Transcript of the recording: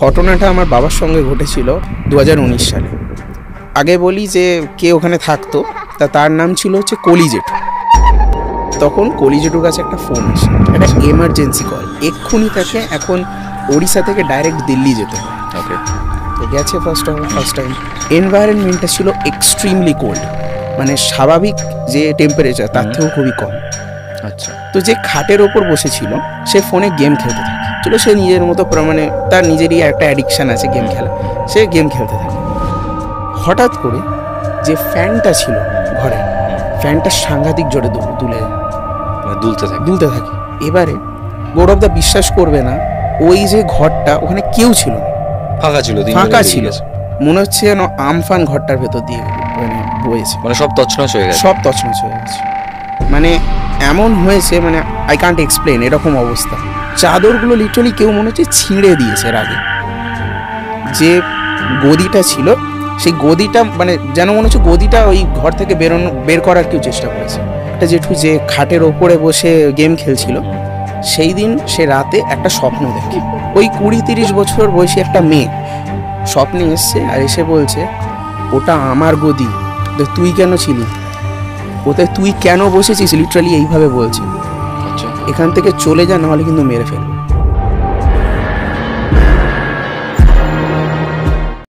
ঘটনাটা আমার বাবার সঙ্গে ঘটেছিল 2019 সালে। আগে বলি যে কে ওখানে থাকতো, তার নাম ছিল হচ্ছে কলি জেঠু। তখন কলি জেঠুর কাছে একটা ফোন আসে, একটা এমার্জেন্সি কল, এক্ষুনি তাকে এখন ওড়িশা থেকে ডাইরেক্ট দিল্লি যেতে হয়। ওকে, তো গেছে ফার্স্ট টাইম। এনভায়রনমেন্টটা ছিল এক্সট্রিমলি কোল্ড, মানে স্বাভাবিক যে টেম্পারেচার তার থেকেও খুবই কম। আচ্ছা। তো যে খাটের ওপর বসেছিল সে ফোনে গেম খেলতে থাকে। চলো, সে নিজের মতো মানে তার নিজেরই একটা অ্যাডিকশান আছে গেম খেলা, সে গেম খেলতে থাকে। হঠাৎ করে যে ফ্যানটা ছিল ঘরে, ফ্যানটা সাংঘাতিক জোরে দুলতে থাকে। এবারে গৌরবদা বিশ্বাস করবে না, ওই যে ঘরটা, ওখানে কেউ ছিল না, ফাঁকা ছিল। মনে হচ্ছে যেন আমফান ঘরটার ভেতর দিয়ে মানে বয়েছে, মানে সব তছনছ হয়ে গেছে। মানে এমন হয়েছে, মানে আই কান্ট এক্সপ্লেন, এরকম অবস্থা। চাদরগুলো লিটারালি কেউ মনে হচ্ছে ছিঁড়ে দিয়েছে এর আগে। যে গদিটা ছিল, সেই গদিটা মানে যেন মনে হচ্ছে গদিটা ওই ঘর থেকে বের করার কেউ চেষ্টা করেছে। একটা জেঠু যে খাটের ওপরে বসে গেম খেলছিল, সেই দিন সে রাতে একটা স্বপ্ন দেখে। ওই 20-30 বছর বয়সী একটা মেয়ে স্বপ্নে এসছে, আর এসে বলছে, ওটা আমার গদি, তুই কেন ছিলি ওতে, তুই কেন বসেছিস, লিটারালি এইভাবে বলছে। আচ্ছা, এখান থেকে চলে যা, নাহলে কিন্তু মেরে ফেলবো।